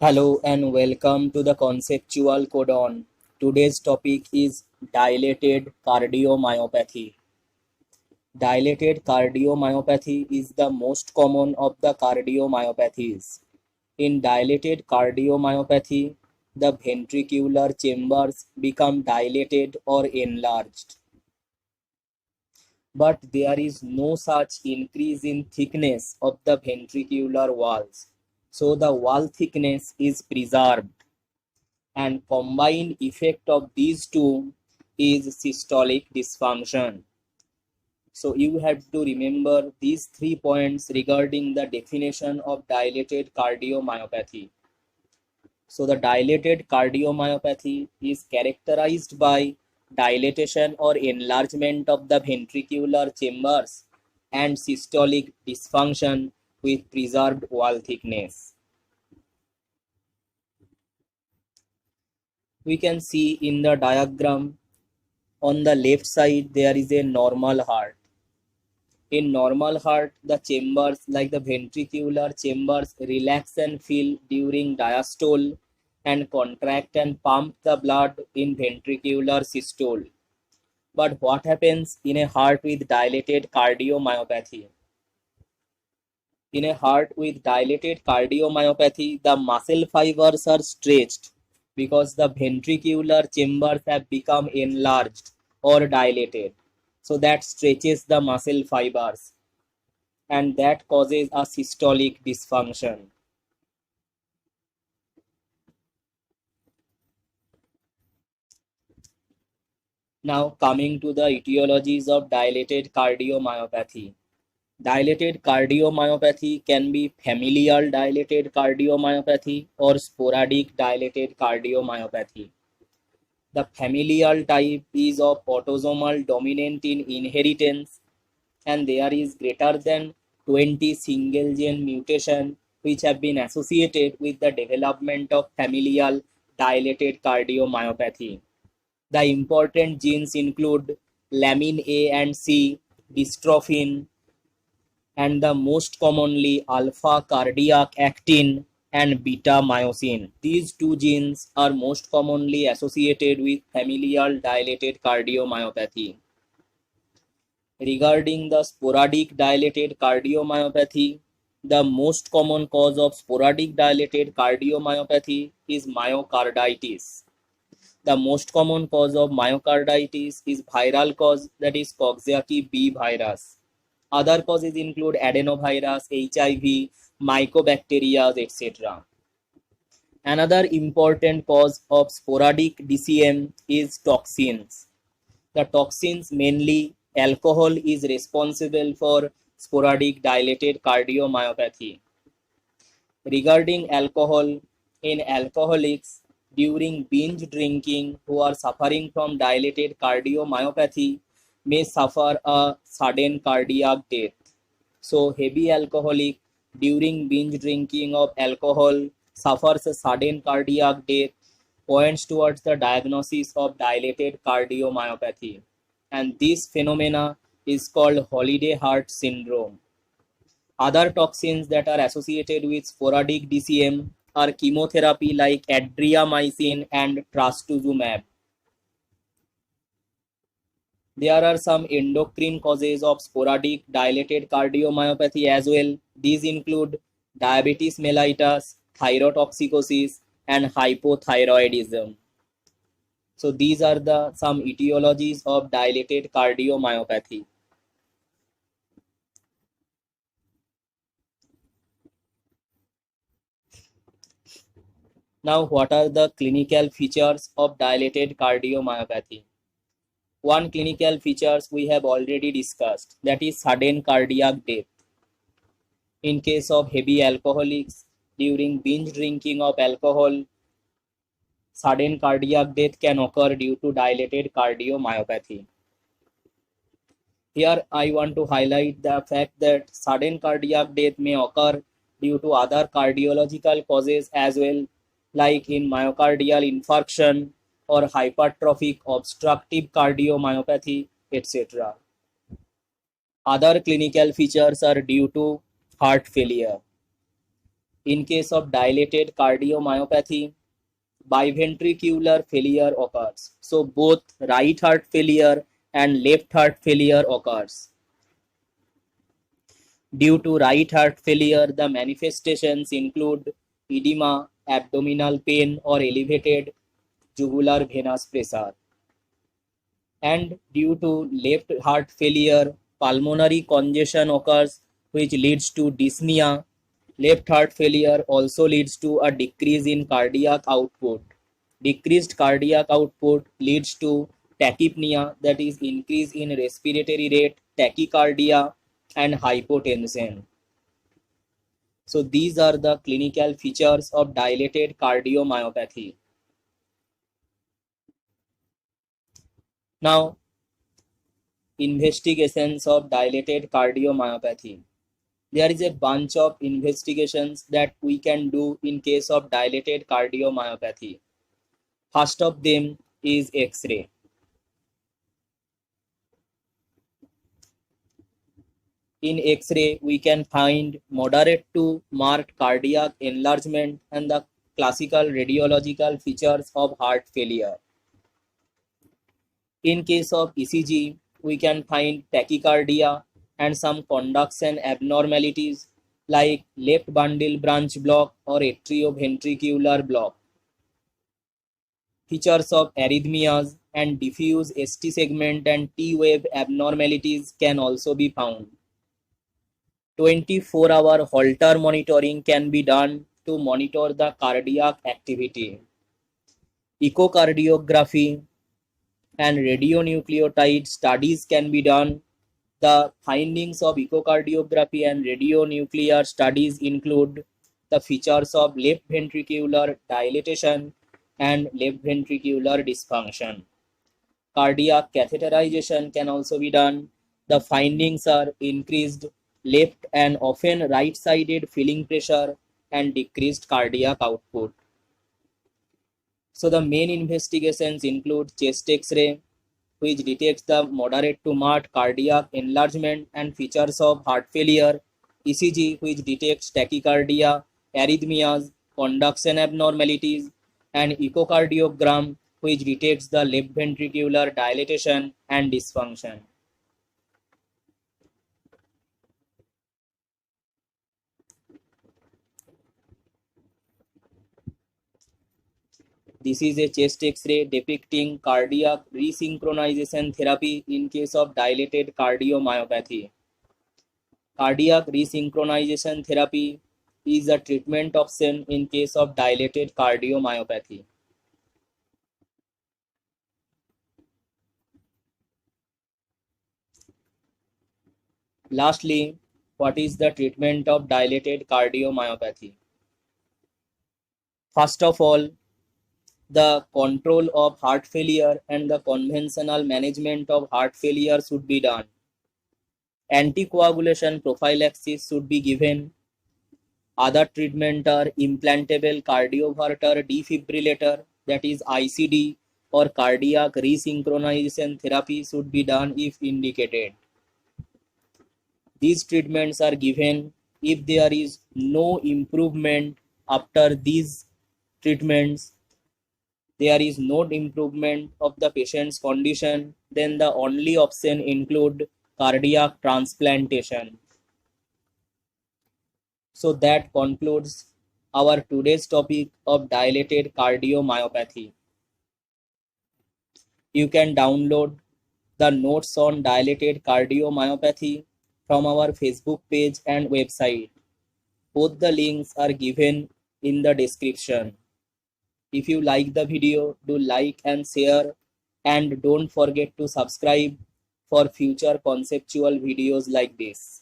Hello and welcome to the Conceptual Codon. Today's topic is dilated cardiomyopathy. Dilated cardiomyopathy is the most common of the cardiomyopathies. In dilated cardiomyopathy, the ventricular chambers become dilated or enlarged. But there is no such increase in thickness of the ventricular walls. So the wall thickness is preserved, and combined effect of these two is systolic dysfunction. So you have to remember these 3 points regarding the definition of dilated cardiomyopathy. So the dilated cardiomyopathy is characterized by dilatation or enlargement of the ventricular chambers and systolic dysfunction with preserved wall thickness. We can see in the diagram, on the left side there is a normal heart. In normal heart, the chambers like the ventricular chambers relax and fill during diastole and contract and pump the blood in ventricular systole. But what happens in a heart with dilated cardiomyopathy? In a heart with dilated cardiomyopathy, the muscle fibers are stretched because the ventricular chambers have become enlarged or dilated. So that stretches the muscle fibers and that causes a systolic dysfunction. Now coming to the etiologies of dilated cardiomyopathy. Dilated cardiomyopathy can be familial dilated cardiomyopathy or sporadic dilated cardiomyopathy. The familial type is of autosomal dominant in inheritance, and there is greater than 20 single gene mutation which have been associated with the development of familial dilated cardiomyopathy. The important genes include lamin A and C, dystrophin, and the most commonly alpha cardiac actin and beta myosin. These two genes are most commonly associated with familial dilated cardiomyopathy. Regarding the sporadic dilated cardiomyopathy, the most common cause of sporadic dilated cardiomyopathy is myocarditis. The most common cause of myocarditis is viral cause, that is Coxsackie B virus. Other causes include adenovirus, HIV, mycobacteria, etc. Another important cause of sporadic DCM is toxins. The toxins, mainly alcohol, is responsible for sporadic dilated cardiomyopathy. Regarding alcohol, in alcoholics during binge drinking who are suffering from dilated cardiomyopathy may suffer a sudden cardiac death. So heavy alcoholic during binge drinking of alcohol suffers a sudden cardiac death, points towards the diagnosis of dilated cardiomyopathy. And this phenomena is called holiday heart syndrome. Other toxins that are associated with sporadic DCM are chemotherapy like adriamycin and trastuzumab. There are some endocrine causes of sporadic dilated cardiomyopathy as well. These include diabetes mellitus, thyrotoxicosis, and hypothyroidism. So these are the some etiologies of dilated cardiomyopathy. Now, what are the clinical features of dilated cardiomyopathy? One clinical features we have already discussed, that is sudden cardiac death. In case of heavy alcoholics, during binge drinking of alcohol, sudden cardiac death can occur due to dilated cardiomyopathy. Here I want to highlight the fact that sudden cardiac death may occur due to other cardiological causes as well, like in myocardial infarction or hypertrophic obstructive cardiomyopathy, etc. Other clinical features are due to heart failure. In case of dilated cardiomyopathy, biventricular failure occurs. So both right heart failure and left heart failure occurs. Due to right heart failure, the manifestations include edema, abdominal pain, or elevated jugular venous pressure. And due to left heart failure, pulmonary congestion occurs, which leads to dyspnea. Left heart failure also leads to a decrease in cardiac output. Decreased cardiac output leads to tachypnea, that is increase in respiratory rate, tachycardia, and hypotension. So these are the clinical features of dilated cardiomyopathy. Now, investigations of dilated cardiomyopathy. There is a bunch of investigations that we can do in case of dilated cardiomyopathy. First of them is X-ray. In X-ray, we can find moderate to marked cardiac enlargement and the classical radiological features of heart failure. In case of ECG, we can find tachycardia and some conduction abnormalities like left bundle branch block or atrioventricular block. Features of arrhythmias and diffuse ST segment and T wave abnormalities can also be found. 24-hour Holter monitoring can be done to monitor the cardiac activity. Echocardiography and radionucleotide studies can be done. The findings of echocardiography and radionuclear studies include the features of left ventricular dilatation and left ventricular dysfunction. Cardiac catheterization can also be done. The findings are increased left and often right-sided filling pressure and decreased cardiac output. So the main investigations include chest X-ray, which detects the moderate to marked cardiac enlargement and features of heart failure, ECG, which detects tachycardia, arrhythmias, conduction abnormalities, and echocardiogram, which detects the left ventricular dilatation and dysfunction. This is a chest X-ray depicting cardiac resynchronization therapy in case of dilated cardiomyopathy. Cardiac resynchronization therapy is a treatment option in case of dilated cardiomyopathy. Lastly, what is the treatment of dilated cardiomyopathy? First of all, the control of heart failure and the conventional management of heart failure should be done. Anticoagulation prophylaxis should be given. Other treatment are implantable cardioverter defibrillator, that is ICD, or cardiac resynchronization therapy should be done if indicated. These treatments are given if there is no improvement after these treatments. There is no improvement of the patient's condition, then the only option include cardiac transplantation. So that concludes our today's topic of dilated cardiomyopathy. You can download the notes on dilated cardiomyopathy from our Facebook page and website. Both the links are given in the description. If you like the video, do like and share, and don't forget to subscribe for future conceptual videos like this.